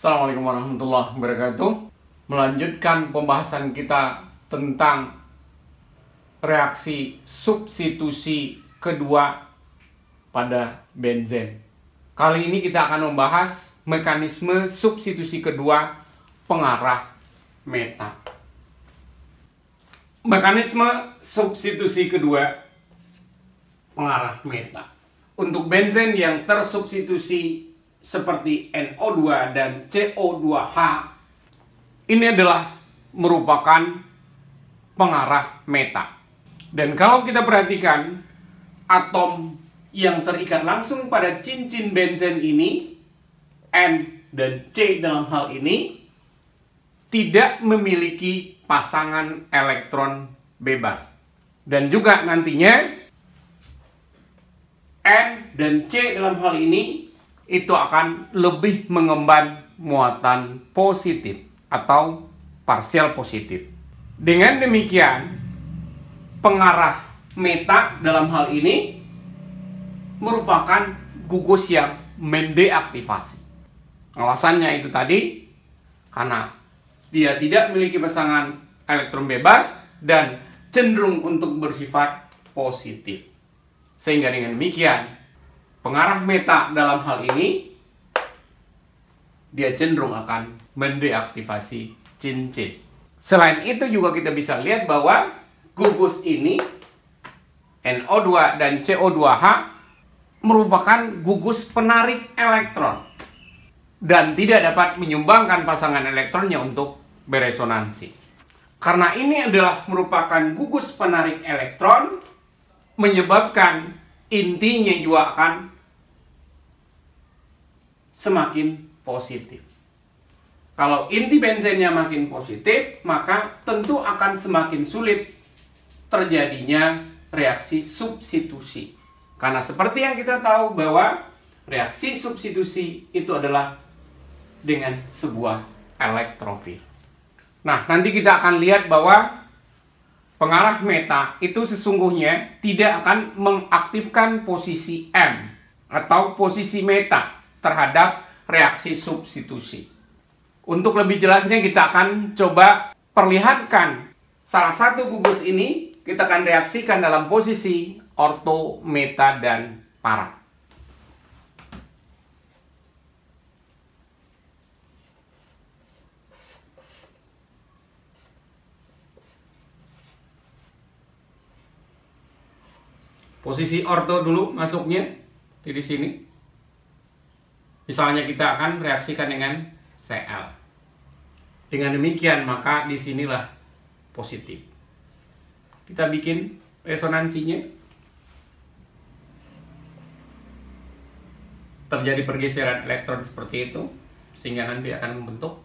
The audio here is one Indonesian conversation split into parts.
Assalamualaikum warahmatullahi wabarakatuh. Melanjutkan pembahasan kita tentang reaksi substitusi kedua pada benzen. Kali ini kita akan membahas mekanisme substitusi kedua pengarah meta. Mekanisme substitusi kedua pengarah meta. Untuk benzen yang tersubstitusi seperti NO2 dan CO2H, ini adalah merupakan pengarah meta. Dan kalau kita perhatikan, atom yang terikat langsung pada cincin benzen ini, N dan C dalam hal ini, tidak memiliki pasangan elektron bebas. Dan juga nantinya, N dan C dalam hal ini itu akan lebih mengemban muatan positif atau parsial positif. Dengan demikian, pengarah meta dalam hal ini merupakan gugus yang mendeaktivasi. Alasannya itu tadi, karena dia tidak memiliki pasangan elektron bebas dan cenderung untuk bersifat positif. Sehingga dengan demikian, pengarah meta dalam hal ini, dia cenderung akan mendeaktivasi cincin. Selain itu juga kita bisa lihat bahwa gugus ini, NO2 dan CO2H, merupakan gugus penarik elektron. Dan tidak dapat menyumbangkan pasangan elektronnya untuk beresonansi. Karena ini adalah merupakan gugus penarik elektron, menyebabkan intinya juga akan semakin positif. Kalau inti benzennya makin positif, maka tentu akan semakin sulit terjadinya reaksi substitusi. Karena seperti yang kita tahu bahwa reaksi substitusi itu adalah dengan sebuah elektrofil. Nah, nanti kita akan lihat bahwa pengarah meta itu sesungguhnya tidak akan mengaktifkan posisi M atau posisi meta terhadap reaksi substitusi. Untuk lebih jelasnya kita akan coba perlihatkan salah satu gugus ini kita akan reaksikan dalam posisi orto, meta, dan para. Posisi orto dulu masuknya di sini. Misalnya kita akan reaksikan dengan Cl. Dengan demikian maka disinilah positif. Kita bikin resonansinya. Terjadi pergeseran elektron seperti itu sehingga nanti akan membentuk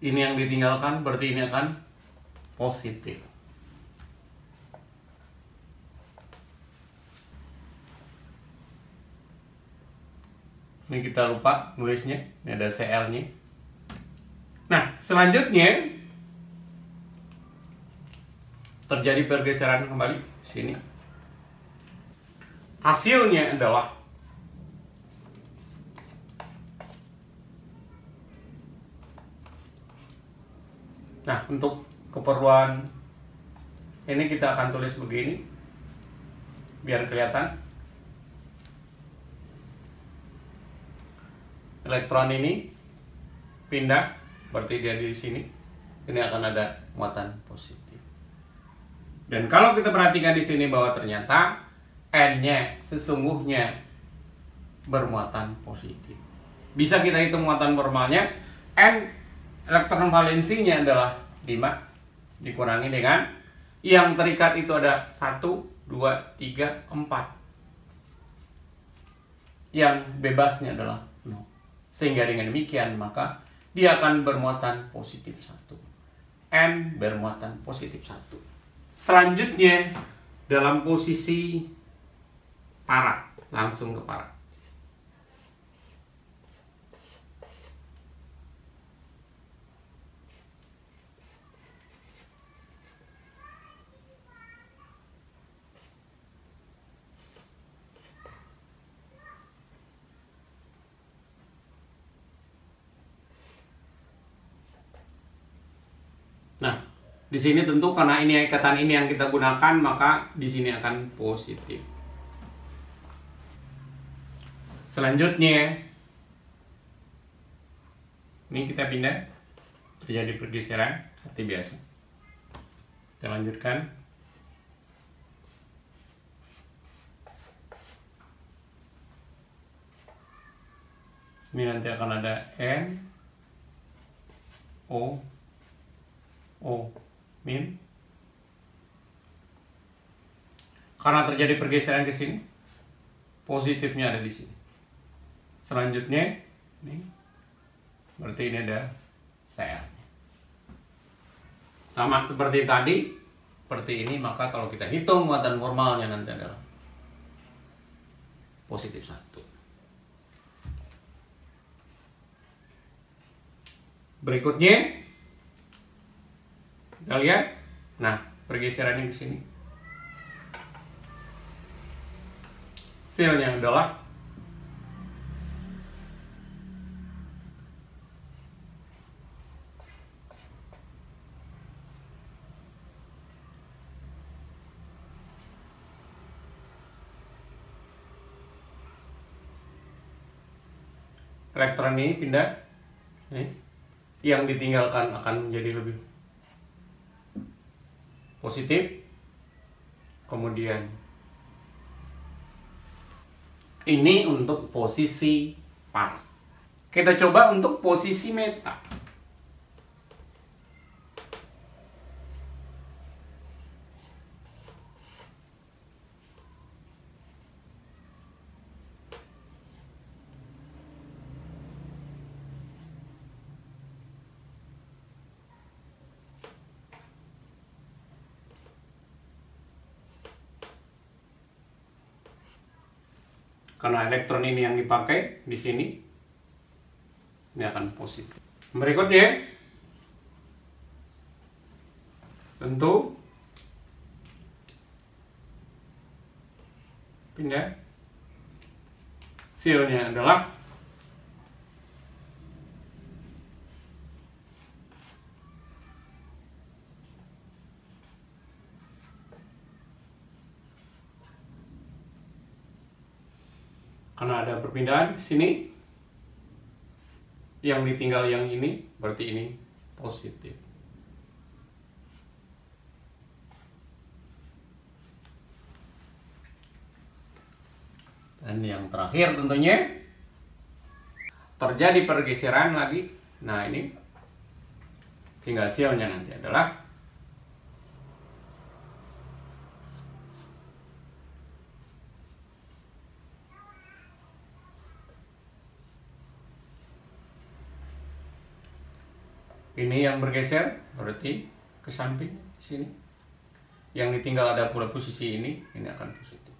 ini yang ditinggalkan, berarti ini akan positif. Ini kita lupa nulisnya, ini ada Cl-nya. Nah, selanjutnya terjadi pergeseran kembali sini. Hasilnya adalah nah, untuk keperluan ini kita akan tulis begini biar kelihatan. Elektron ini pindah, berarti dia di sini. Ini akan ada muatan positif. Dan kalau kita perhatikan di sini bahwa ternyata N-nya sesungguhnya bermuatan positif. Bisa kita hitung muatan normalnya. N elektron valensinya adalah 5 dikurangi dengan yang terikat itu ada 1, 2, 3, 4. Yang bebasnya adalah 0. Sehingga dengan demikian maka dia akan bermuatan positif 1. N bermuatan positif 1. Selanjutnya dalam posisi para, langsung ke para. Di sini tentu karena ini ikatan ini yang kita gunakan, maka di sini akan positif. Selanjutnya, ini kita pindah, terjadi pergeseran seperti biasa. Kita lanjutkan. Ini nanti akan ada N, O, min. Karena terjadi pergeseran ke sini, positifnya ada di sini. Selanjutnya, ini berarti ini ada Cl. Sama seperti tadi, seperti ini, maka kalau kita hitung muatan formalnya nanti adalah positif 1. Berikutnya, kita lihat, nah pergeserannya ke sini. Hasilnya adalah elektron ini pindah, yang ditinggalkan akan menjadi lebih positif. Kemudian ini untuk posisi par. Kita coba untuk posisi meta. Karena elektron ini yang dipakai di sini, ini akan positif. Berikutnya, tentu pindah. Hasilnya adalah karena ada perpindahan di sini, yang ditinggal yang ini, berarti ini positif. Dan yang terakhir tentunya terjadi pergeseran lagi. Nah ini, sehingga hasilnya nanti adalah ini yang bergeser, berarti ke samping sini. Yang ditinggal ada pula posisi ini akan positif.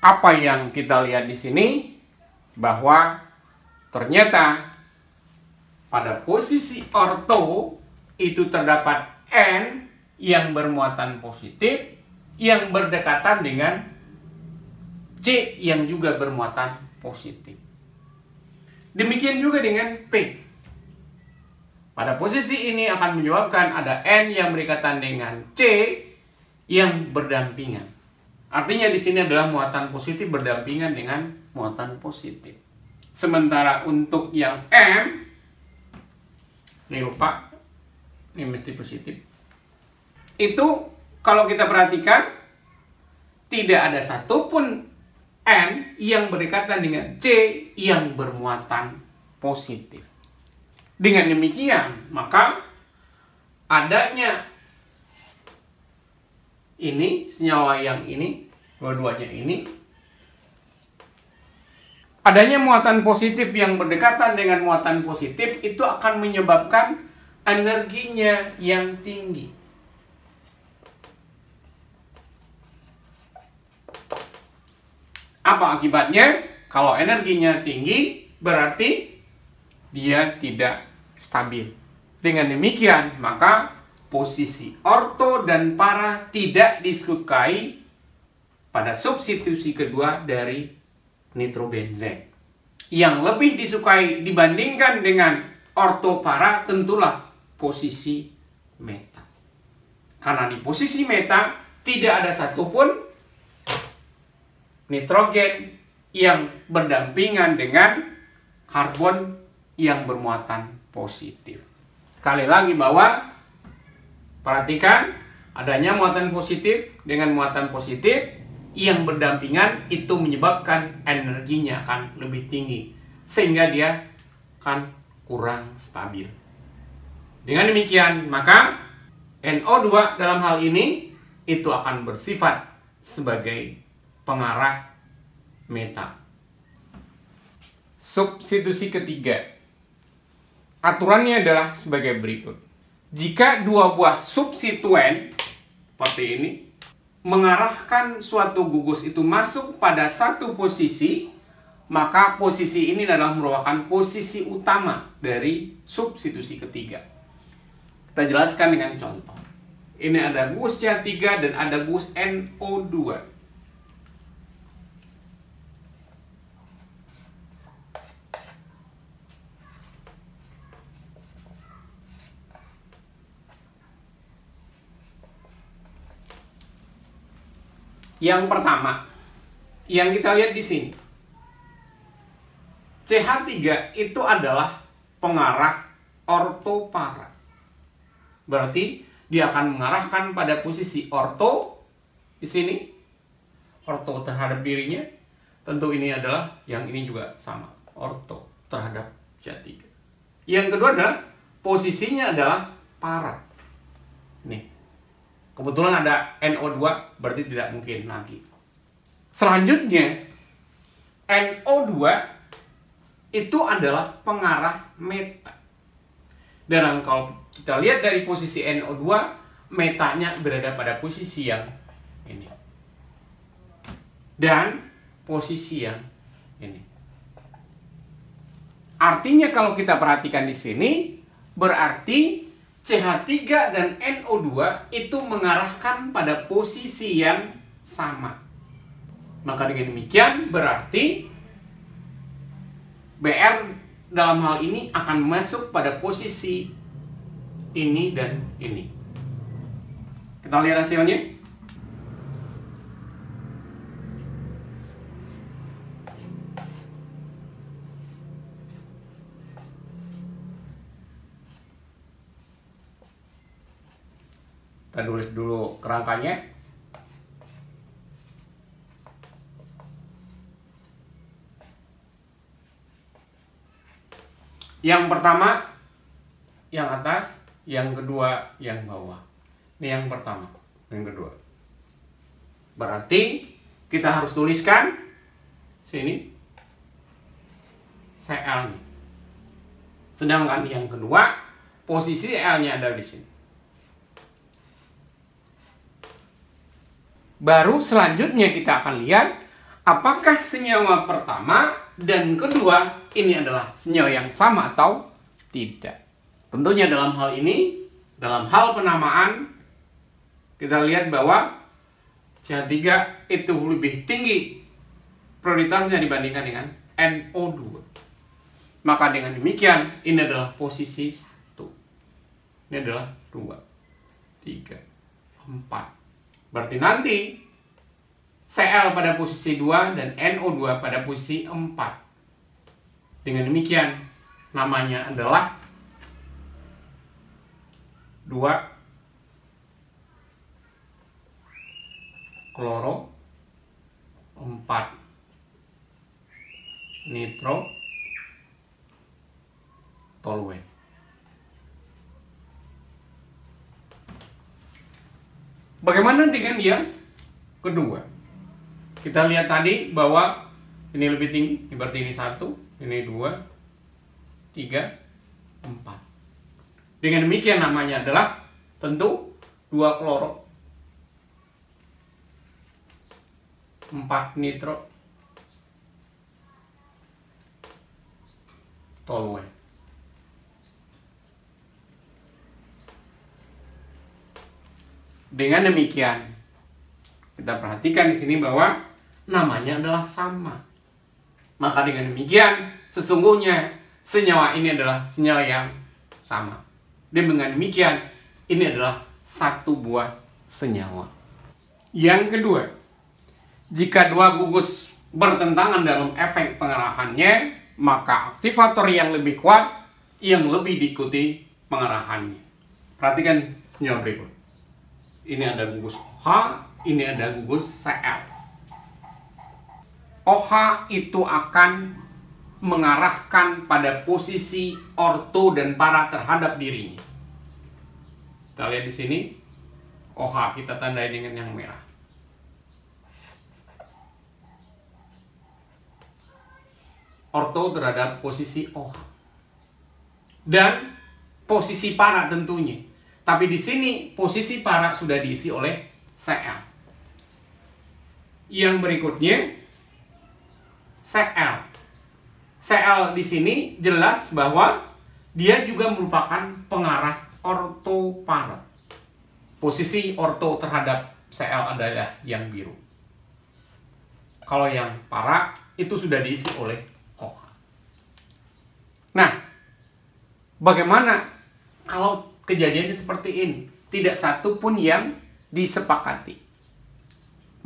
Apa yang kita lihat di sini, bahwa ternyata pada posisi orto itu terdapat N yang bermuatan positif yang berdekatan dengan C yang juga bermuatan positif. Demikian juga dengan P. Pada posisi ini akan menyebabkan ada N yang berdekatan dengan C yang berdampingan. Artinya di sini adalah muatan positif berdampingan dengan muatan positif. Sementara untuk yang M, ini lupa, ini mesti positif. Itu kalau kita perhatikan, tidak ada satupun N yang berdekatan dengan C yang bermuatan positif. Dengan demikian, maka adanya ini, senyawa yang ini, dua-duanya ini, adanya muatan positif yang berdekatan dengan muatan positif itu akan menyebabkan energinya yang tinggi. Apa akibatnya? Kalau energinya tinggi, berarti dia tidak stabil. Dengan demikian, maka posisi orto dan para tidak disukai pada substitusi kedua dari nitrobenzen. Yang lebih disukai dibandingkan dengan ortopara tentulah posisi meta. Karena di posisi meta tidak ada satupun nitrogen yang berdampingan dengan karbon yang bermuatan positif. Sekali lagi bahwa perhatikan adanya muatan positif dengan muatan positif yang berdampingan itu menyebabkan energinya akan lebih tinggi sehingga dia akan kurang stabil. Dengan demikian maka NO2 dalam hal ini itu akan bersifat sebagai pengarah meta. Substitusi ketiga. Aturannya adalah sebagai berikut. Jika dua buah substituen seperti ini mengarahkan suatu gugus itu masuk pada satu posisi, maka posisi ini adalah merupakan posisi utama dari substitusi ketiga. Kita jelaskan dengan contoh. Ini ada gugus CH3 dan ada gugus NO2. Yang pertama, yang kita lihat di sini, CH3 itu adalah pengarah ortopara. Berarti dia akan mengarahkan pada posisi orto di sini, orto terhadap dirinya. Tentu ini adalah, yang ini juga sama, orto terhadap CH3. Yang kedua adalah posisinya adalah para. Nih. Kebetulan ada NO2, berarti tidak mungkin lagi. Selanjutnya, NO2 itu adalah pengarah meta. Dan kalau kita lihat dari posisi NO2, metanya berada pada posisi yang ini. Dan posisi yang ini. Artinya kalau kita perhatikan di sini, berarti CH3 dan NO2 itu mengarahkan pada posisi yang sama. Maka dengan demikian berarti Br dalam hal ini akan masuk pada posisi ini dan ini. Kita lihat hasilnya. Kita tulis dulu kerangkanya. Yang pertama yang atas, yang kedua yang bawah. Ini yang pertama, yang kedua. Berarti kita harus tuliskan sini Cl-nya. Sedangkan yang kedua, posisi L-nya ada di sini. Baru selanjutnya kita akan lihat apakah senyawa pertama dan kedua ini adalah senyawa yang sama atau tidak. Tentunya dalam hal ini, dalam hal penamaan, kita lihat bahwa CH3 itu lebih tinggi prioritasnya dibandingkan dengan NO2. Maka dengan demikian, ini adalah posisi 1. Ini adalah 2, 3, 4. Berarti nanti Cl pada posisi 2 dan NO2 pada posisi 4. Dengan demikian namanya adalah 2 kloro 4 nitro toluen. Bagaimana dengan yang kedua? Kita lihat tadi bahwa ini lebih tinggi, berarti ini 1, ini 2, 3, 4. Dengan demikian namanya adalah tentu 2 kloro 4 nitro toluen. Dengan demikian, kita perhatikan di sini bahwa namanya adalah sama. Maka dengan demikian, sesungguhnya senyawa ini adalah senyawa yang sama. Dan dengan demikian, ini adalah satu buah senyawa. Yang kedua, jika dua gugus bertentangan dalam efek pengarahannya, maka aktivator yang lebih kuat yang lebih diikuti pengarahannya. Perhatikan senyawa berikut. Ini ada gugus OH, ini ada gugus Cl. OH itu akan mengarahkan pada posisi orto dan para terhadap dirinya. Kita lihat di sini, OH kita tandai dengan yang merah. Orto terhadap posisi OH. Dan posisi para tentunya. Tapi di sini posisi para sudah diisi oleh Cl. Yang berikutnya Cl. Cl di sini jelas bahwa dia juga merupakan pengarah orto para. Posisi orto terhadap Cl adalah yang biru. Kalau yang para itu sudah diisi oleh OH. Nah, bagaimana kalau kejadiannya seperti ini? Tidak satu pun yang disepakati.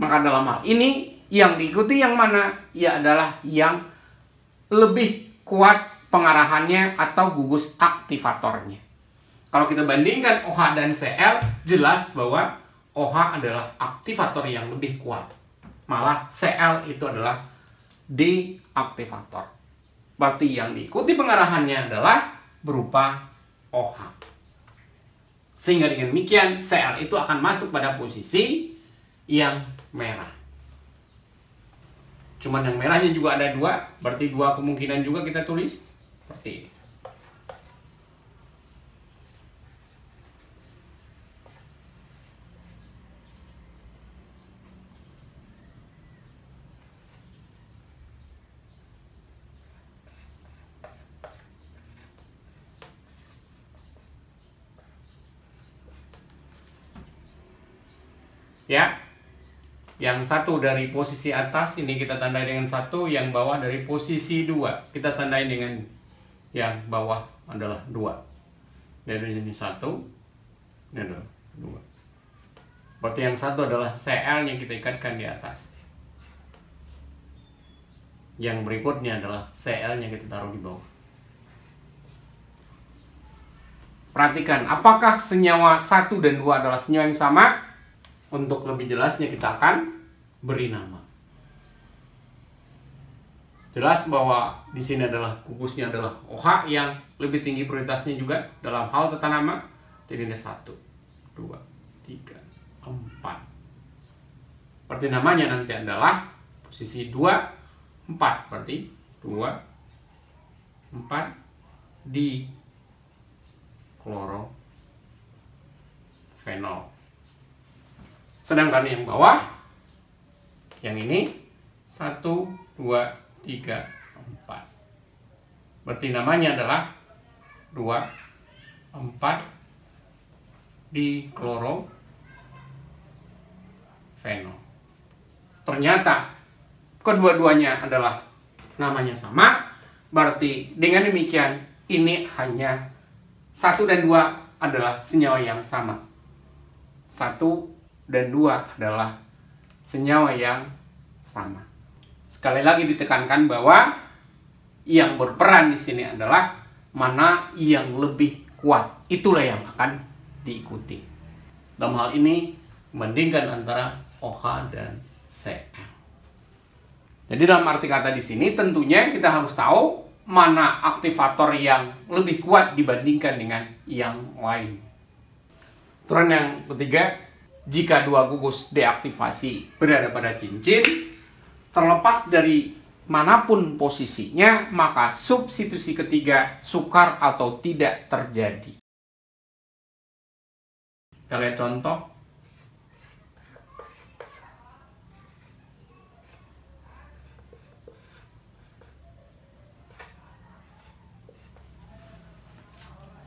Maka dalam hal ini yang diikuti yang mana? Ya adalah yang lebih kuat pengarahannya atau gugus aktivatornya. Kalau kita bandingkan OH dan Cl, jelas bahwa OH adalah aktivator yang lebih kuat. Malah Cl itu adalah deaktivator. Berarti yang diikuti pengarahannya adalah berupa OH. Sehingga dengan demikian Cl itu akan masuk pada posisi yang merah. Cuman yang merahnya juga ada dua, berarti dua kemungkinan juga kita tulis seperti ini. Ya, yang satu dari posisi atas ini kita tandai dengan 1, yang bawah dari posisi 2 kita tandai dengan yang bawah adalah 2. Dan ini 1, ini adalah 2. Berarti yang satu adalah Cl yang kita ikatkan di atas. Yang berikutnya adalah Cl yang kita taruh di bawah. Perhatikan, apakah senyawa 1 dan 2 adalah senyawa yang sama? Untuk lebih jelasnya kita akan beri nama. Jelas bahwa di sini adalah gugusnya adalah OH yang lebih tinggi prioritasnya juga dalam hal tata nama. Jadi ini 1, 2, 3, 4. Berarti namanya nanti adalah posisi 2, 4. Berarti 2, 4 di klorofenol. Sedangkan yang bawah, yang ini 1, 2, 3, 4. Berarti namanya adalah 2, 4 di klorofenol. Ternyata kedua-duanya adalah namanya sama. Berarti dengan demikian ini hanya 1 dan 2 adalah senyawa yang sama. 1 dan 2 adalah senyawa yang sama. Sekali lagi ditekankan bahwa yang berperan di sini adalah mana yang lebih kuat. Itulah yang akan diikuti. Dalam hal ini membandingkan antara OH dan Cl. Jadi dalam arti kata di sini tentunya kita harus tahu mana aktivator yang lebih kuat dibandingkan dengan yang lain. Aturan yang ketiga, jika dua gugus deaktivasi berada pada cincin, terlepas dari manapun posisinya, maka substitusi ketiga sukar atau tidak terjadi. Kita lihat contoh.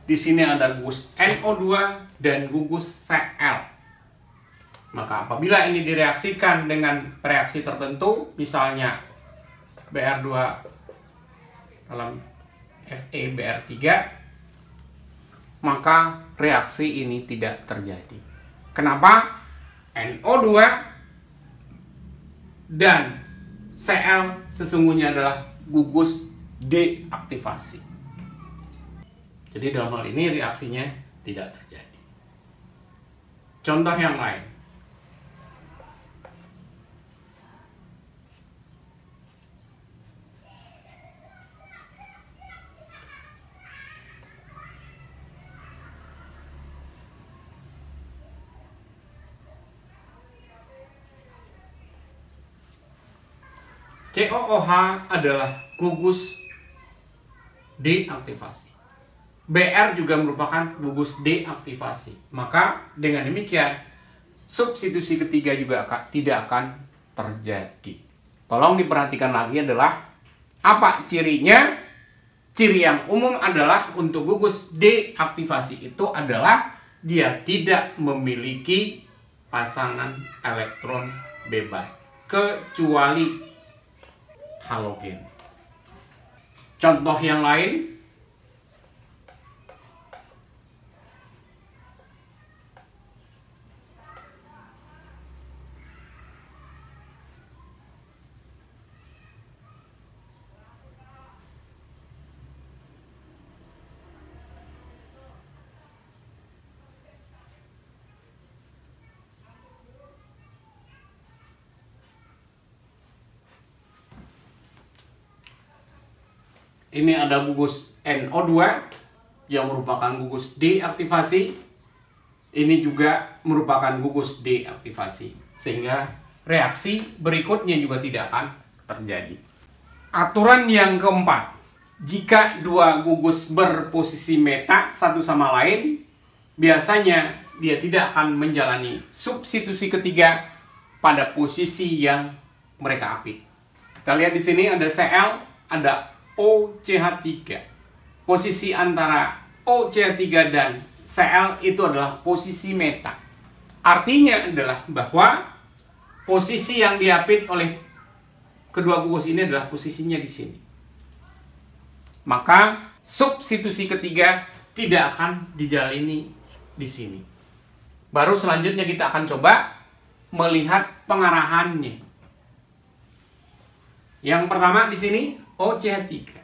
Di sini ada gugus NO2 dan gugus Cl. Maka apabila ini direaksikan dengan reaksi tertentu, misalnya Br2 dalam FeBr3, maka reaksi ini tidak terjadi. Kenapa? NO2 dan Cl sesungguhnya adalah gugus deaktivasi. Jadi dalam hal ini reaksinya tidak terjadi. Contoh yang lain. COOH adalah gugus deaktivasi. Br juga merupakan gugus deaktivasi. Maka dengan demikian substitusi ketiga juga tidak akan terjadi. Tolong diperhatikan lagi adalah apa cirinya? Ciri yang umum adalah untuk gugus deaktivasi itu adalah dia tidak memiliki pasangan elektron bebas kecuali halogen. Contoh yang lain, ini ada gugus NO2 yang merupakan gugus deaktivasi. Ini juga merupakan gugus deaktivasi. Sehingga reaksi berikutnya juga tidak akan terjadi. Aturan yang keempat. Jika dua gugus berposisi meta satu sama lain, biasanya dia tidak akan menjalani substitusi ketiga pada posisi yang mereka apit. Kita lihat di sini ada Cl, ada OCH3. Posisi antara OCH3 dan Cl itu adalah posisi meta. Artinya adalah bahwa posisi yang diapit oleh kedua gugus ini adalah posisinya di sini. Maka substitusi ketiga tidak akan dijalani di sini. Baru selanjutnya kita akan coba melihat pengarahannya. Yang pertama di sini OCH3.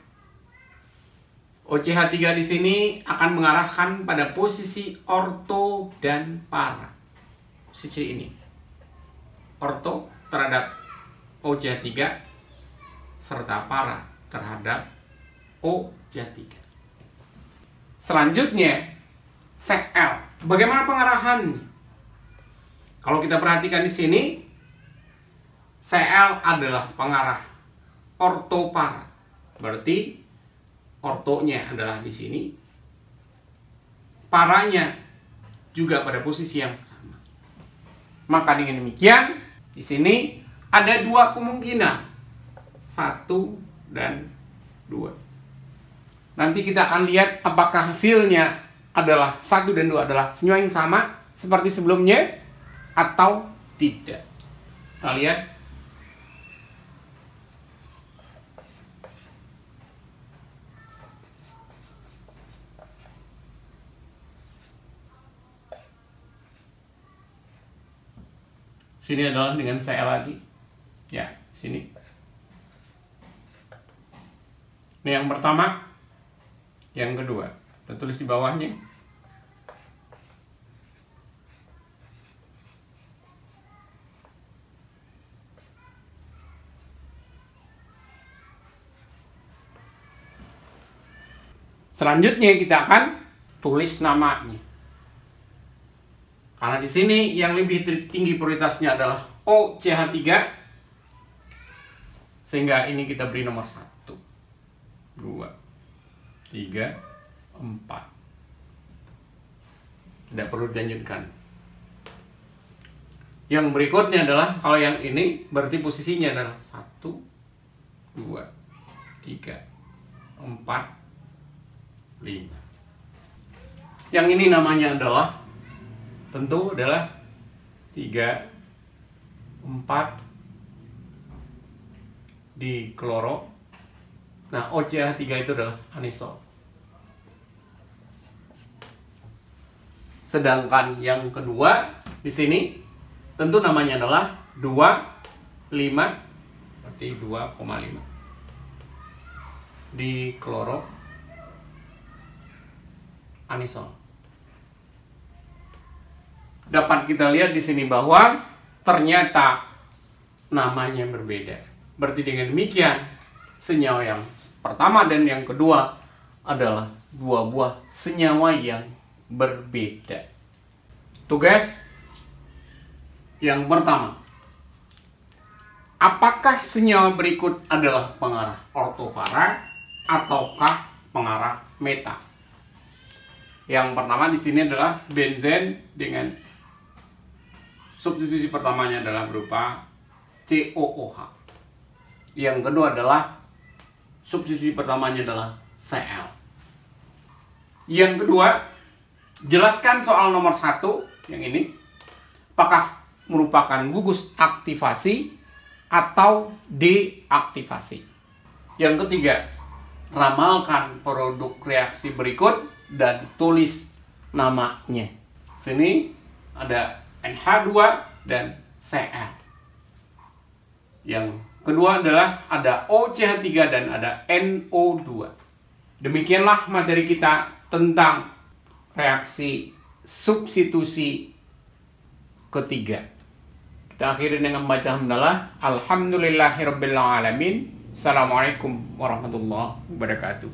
OCH3 di sini akan mengarahkan pada posisi orto dan para. Posisi ini. Orto terhadap OCH3 serta para terhadap OCH3. Selanjutnya Cl. Bagaimana pengarahannya? Kalau kita perhatikan di sini, Cl adalah pengarah orto para. Berarti ortonya adalah di sini, paranya juga pada posisi yang sama. Maka dengan demikian, di sini ada dua kemungkinan, 1 dan 2. Nanti kita akan lihat apakah hasilnya adalah 1 dan 2 adalah senyawa yang sama seperti sebelumnya atau tidak. Kita lihat. Sini adalah dengan Cl lagi. Ya, sini. Ini yang pertama, yang kedua. Kita tulis di bawahnya. Selanjutnya kita akan tulis namanya. Karena di sini yang lebih tinggi prioritasnya adalah OCH3. Sehingga ini kita beri nomor 1, 2, 3, 4. Tidak perlu dilanjutkan. Yang berikutnya adalah, kalau yang ini berarti posisinya adalah 1, 2, 3, 4, 5. Yang ini namanya adalah, tentu adalah 3, 4, di kloro. Nah, OCH3 itu adalah anisol. Sedangkan yang kedua di sini tentu namanya adalah 2,5, berarti 2,5 di kloro anisol. Dapat kita lihat di sini bahwa ternyata namanya berbeda. Berarti dengan demikian senyawa yang pertama dan yang kedua adalah dua buah senyawa yang berbeda. Tugas yang pertama, apakah senyawa berikut adalah pengarah ortopara ataukah pengarah meta? Yang pertama di sini adalah benzen dengan substitusi pertamanya adalah berupa COOH. Yang kedua adalah substitusi pertamanya adalah Cl. Yang kedua, jelaskan soal nomor 1 yang ini. Apakah merupakan gugus aktivasi atau deaktivasi? Yang ketiga, ramalkan produk reaksi berikut dan tulis namanya. Sini ada NH2 dan Cl. Yang kedua adalah ada OCH3 dan ada NO2. Demikianlah materi kita tentang reaksi substitusi ketiga. Kita akhiri dengan membaca hamdalah. Alhamdulillahirabbil alamin. Assalamualaikum warahmatullahi wabarakatuh.